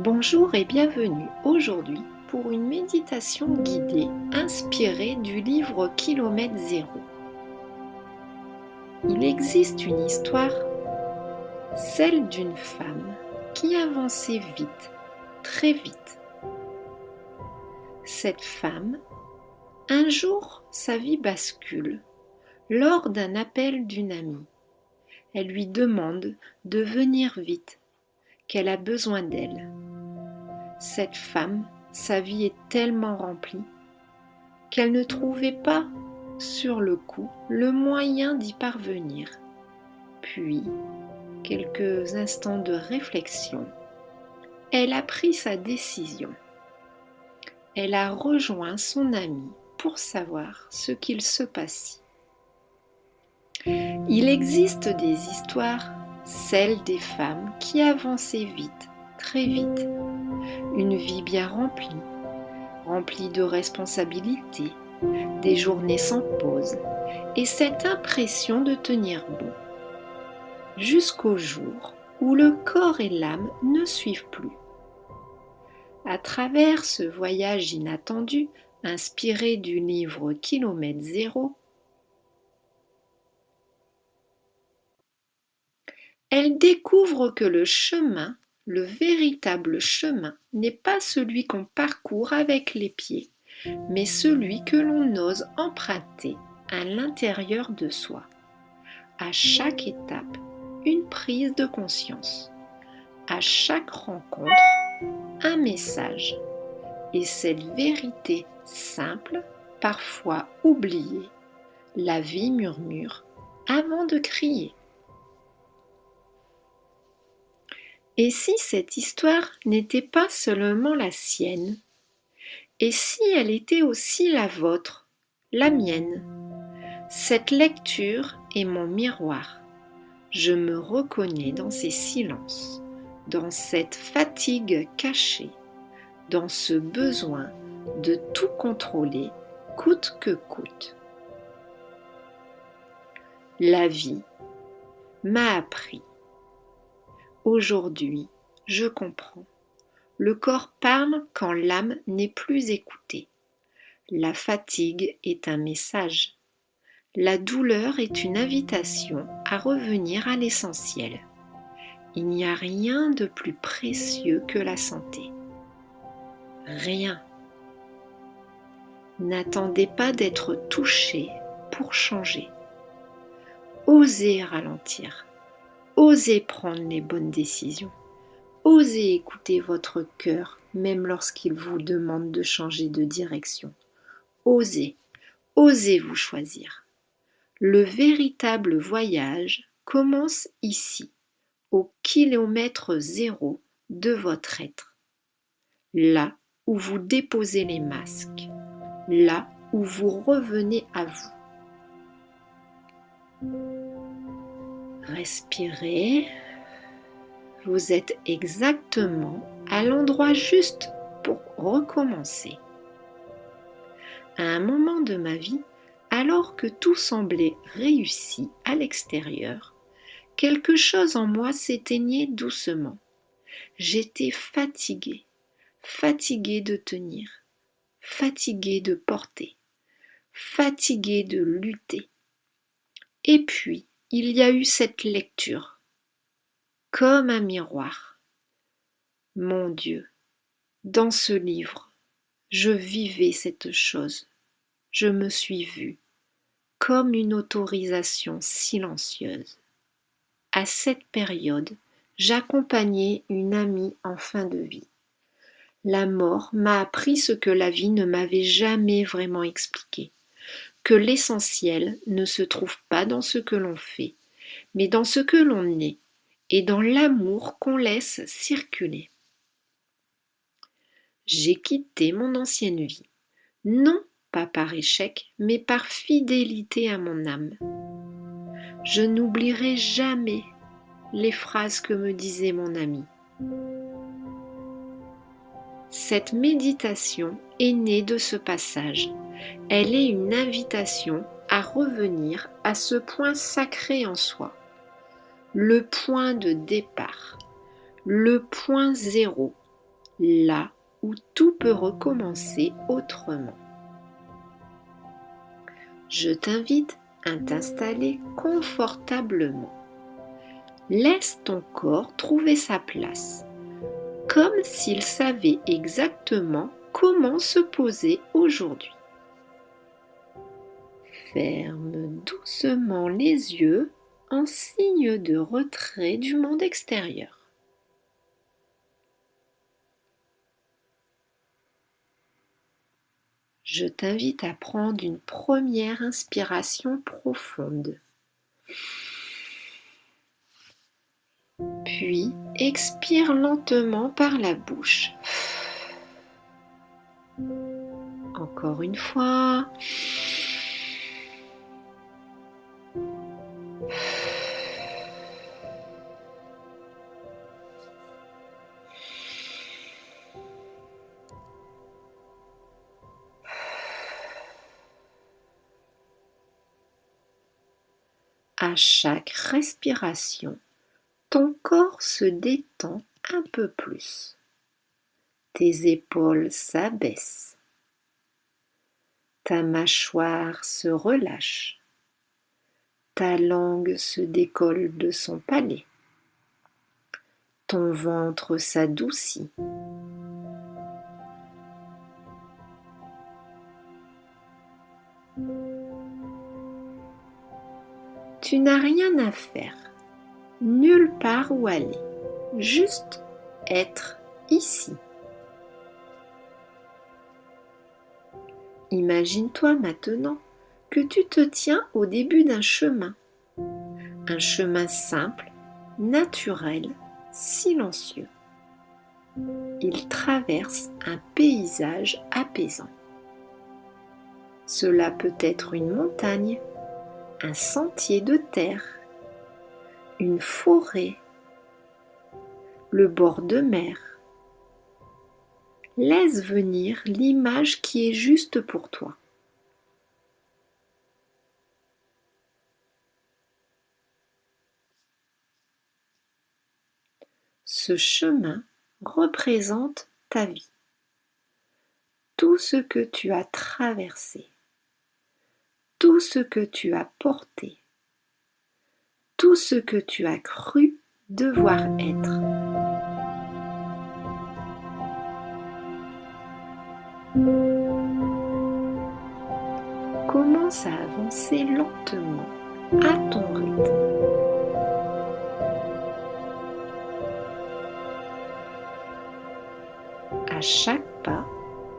Bonjour et bienvenue aujourd'hui pour une méditation guidée inspirée du livre Kilomètre Zéro. Il existe une histoire, celle d'une femme qui avançait vite, très vite. Cette femme, un jour, sa vie bascule lors d'un appel d'une amie. Elle lui demande de venir vite, qu'elle a besoin d'elle. Cette femme, sa vie est tellement remplie qu'elle ne trouvait pas, sur le coup, le moyen d'y parvenir. Puis, quelques instants de réflexion, elle a pris sa décision. Elle a rejoint son ami pour savoir ce qu'il se passait. Il existe des histoires, celles des femmes qui avançaient vite, très vite. Une vie bien remplie de responsabilités, des journées sans pause et cette impression de tenir bon. Jusqu'au jour où le corps et l'âme ne suivent plus. À travers ce voyage inattendu, inspiré du livre Kilomètre Zéro, elle découvre que le chemin, le véritable chemin, n'est pas celui qu'on parcourt avec les pieds, mais celui que l'on ose emprunter à l'intérieur de soi. À chaque étape, une prise de conscience. À chaque rencontre, un message. Et cette vérité simple, parfois oubliée, la vie murmure avant de crier. Et si cette histoire n'était pas seulement la sienne, et si elle était aussi la vôtre, la mienne? Cette lecture est mon miroir. Je me reconnais dans ces silences, dans cette fatigue cachée, dans ce besoin de tout contrôler, coûte que coûte. La vie m'a appris. Aujourd'hui, je comprends. Le corps parle quand l'âme n'est plus écoutée. La fatigue est un message. La douleur est une invitation à revenir à l'essentiel. Il n'y a rien de plus précieux que la santé. Rien. N'attendez pas d'être touché pour changer. Osez ralentir. Osez prendre les bonnes décisions. Osez écouter votre cœur même lorsqu'il vous demande de changer de direction. Osez vous choisir. Le véritable voyage commence ici, au kilomètre zéro de votre être. Là où vous déposez les masques, là où vous revenez à vous. Respirez. Vous êtes exactement à l'endroit juste pour recommencer. À un moment de ma vie, alors que tout semblait réussi à l'extérieur, quelque chose en moi s'éteignait doucement. J'étais fatiguée de tenir, fatiguée de porter, fatiguée de lutter. Et puis, il y a eu cette lecture, comme un miroir. Mon Dieu, dans ce livre, je vivais cette chose. Je me suis vue comme une autorisation silencieuse. À cette période, j'accompagnais une amie en fin de vie. La mort m'a appris ce que la vie ne m'avait jamais vraiment expliqué, que l'essentiel ne se trouve pas dans ce que l'on fait, mais dans ce que l'on est et dans l'amour qu'on laisse circuler. J'ai quitté mon ancienne vie, non pas par échec, mais par fidélité à mon âme. Je n'oublierai jamais les phrases que me disait mon ami. Cette méditation est née de ce passage. Elle est une invitation à revenir à ce point sacré en soi, le point de départ, le point zéro, là où tout peut recommencer autrement. Je t'invite à t'installer confortablement. Laisse ton corps trouver sa place, comme s'il savait exactement comment se poser aujourd'hui. Ferme doucement les yeux en signe de retrait du monde extérieur. Je t'invite à prendre une première inspiration profonde. Puis expire lentement par la bouche. Encore une fois. À chaque respiration, ton corps se détend un peu plus. Tes épaules s'abaissent. Ta mâchoire se relâche. Ta langue se décolle de son palais. Ton ventre s'adoucit. Tu n'as rien à faire, nulle part où aller, juste être ici. Imagine-toi maintenant que tu te tiens au début d'un chemin, un chemin simple, naturel, silencieux. Il traverse un paysage apaisant. Cela peut être une montagne, un sentier de terre, une forêt, le bord de mer. Laisse venir l'image qui est juste pour toi. Ce chemin représente ta vie, tout ce que tu as traversé, tout ce que tu as porté, tout ce que tu as cru devoir être. Commence à avancer lentement à ton rythme. À chaque pas,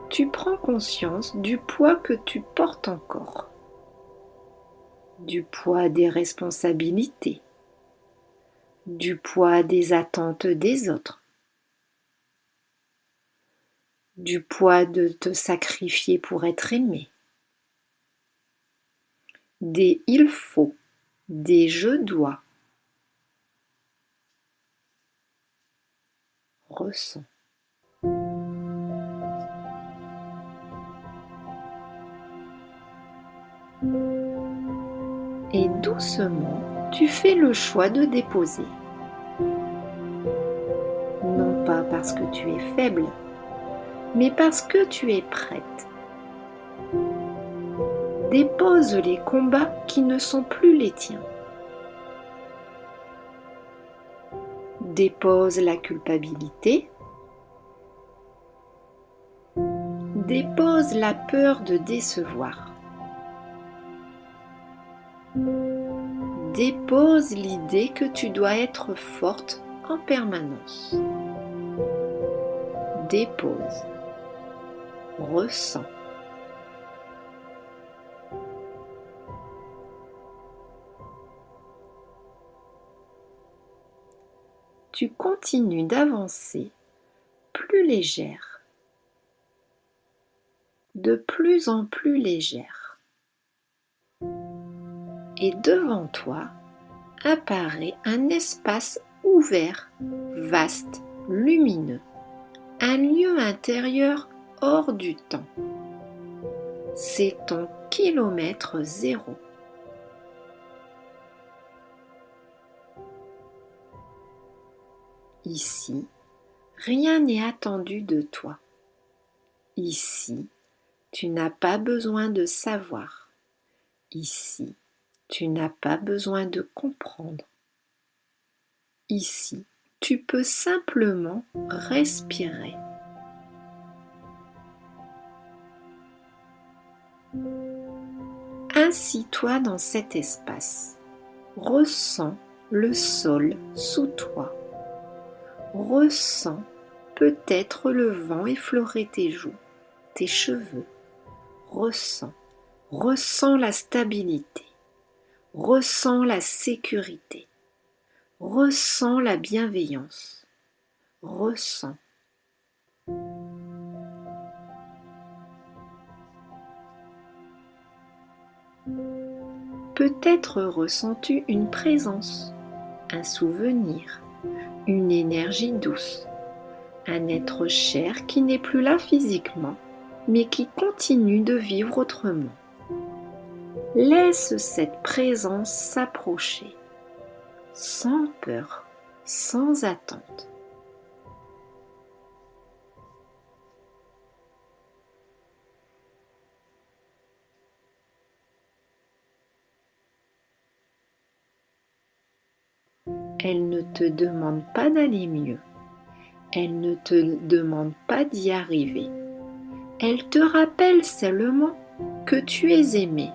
tu prends conscience du poids que tu portes encore, du poids des responsabilités, du poids des attentes des autres, du poids de te sacrifier pour être aimé, des il faut, des je dois. Ressens. Et doucement, tu fais le choix de déposer. Non pas parce que tu es faible, mais parce que tu es prête. Dépose les combats qui ne sont plus les tiens. Dépose la culpabilité. Dépose la peur de décevoir. Dépose l'idée que tu dois être forte en permanence. Dépose. Ressens. Tu continues d'avancer plus légère, de plus en plus légère. Et devant toi apparaît un espace ouvert, vaste, lumineux, un lieu intérieur hors du temps. C'est ton kilomètre zéro. Ici, Rien n'est attendu de toi. Ici, tu n'as pas besoin de savoir. Ici, tu n'as pas besoin de comprendre. Ici, tu peux simplement respirer. Assis-toi dans cet espace. Ressens le sol sous toi. Ressens peut-être le vent effleurer tes joues, tes cheveux. Ressens la stabilité. Ressens la sécurité. Ressens la bienveillance. Ressens. Peut-être ressens-tu une présence, un souvenir, une énergie douce, un être cher qui n'est plus là physiquement, mais qui continue de vivre autrement. Laisse cette présence s'approcher, sans peur, sans attente. Elle ne te demande pas d'aller mieux. Elle ne te demande pas d'y arriver. Elle te rappelle seulement que tu es aimé.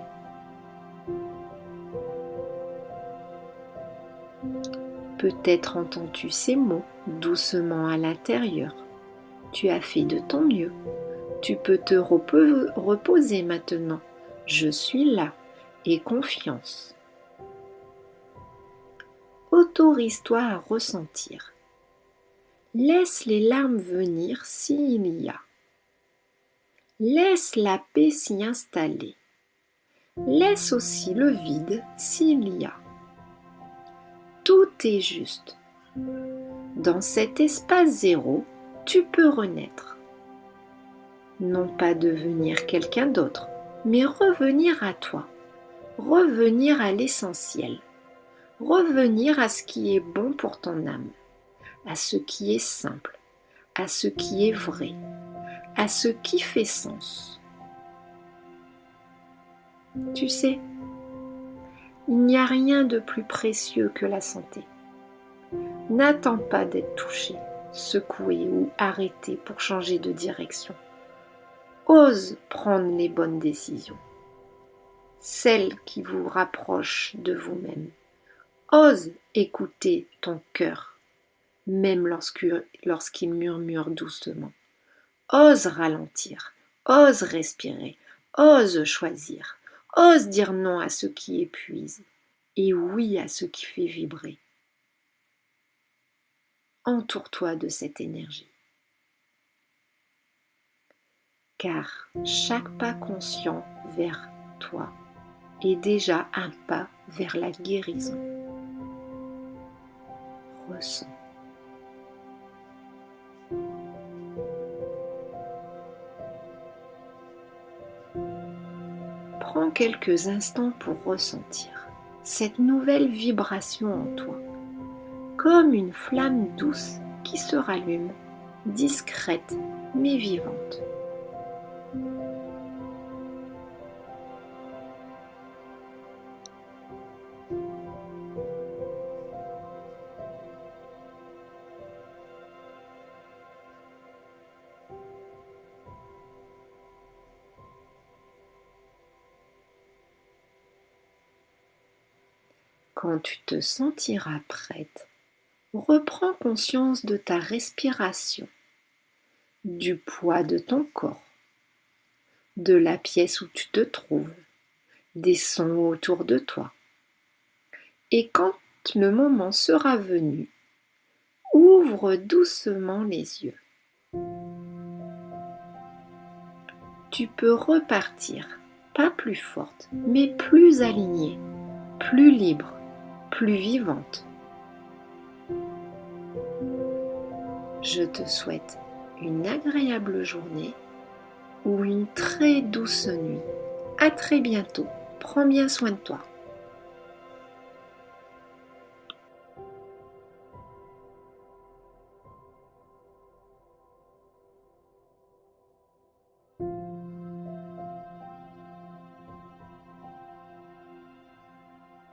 Peut-être entends-tu ces mots doucement à l'intérieur. Tu as fait de ton mieux. Tu peux te reposer maintenant. Je suis là et confiance. Autorise-toi à ressentir. Laisse les larmes venir s'il y a. Laisse la paix s'y installer. Laisse aussi le vide s'il y a. Tout est juste. Dans cet espace zéro, tu peux renaître. Non pas devenir quelqu'un d'autre, mais revenir à toi. Revenir à l'essentiel. Revenir à ce qui est bon pour ton âme, à ce qui est simple, à ce qui est vrai, à ce qui fait sens. Tu sais, il n'y a rien de plus précieux que la santé. N'attends pas d'être touché, secoué ou arrêté pour changer de direction. Ose prendre les bonnes décisions, celles qui vous rapprochent de vous-même. Ose écouter ton cœur, même lorsqu'il murmure doucement. Ose ralentir, ose respirer, ose choisir, ose dire non à ce qui épuise et oui à ce qui fait vibrer. Entoure-toi de cette énergie. Car chaque pas conscient vers toi est déjà un pas vers la guérison. Ressens. Prends quelques instants pour ressentir cette nouvelle vibration en toi, comme une flamme douce qui se rallume, discrète mais vivante. Quand tu te sentiras prête, reprends conscience de ta respiration, du poids de ton corps, de la pièce où tu te trouves, des sons autour de toi. Et quand le moment sera venu, ouvre doucement les yeux. Tu peux repartir, pas plus forte, mais plus alignée, plus libre, plus vivante. Je te souhaite une agréable journée ou une très douce nuit. À très bientôt. Prends bien soin de toi.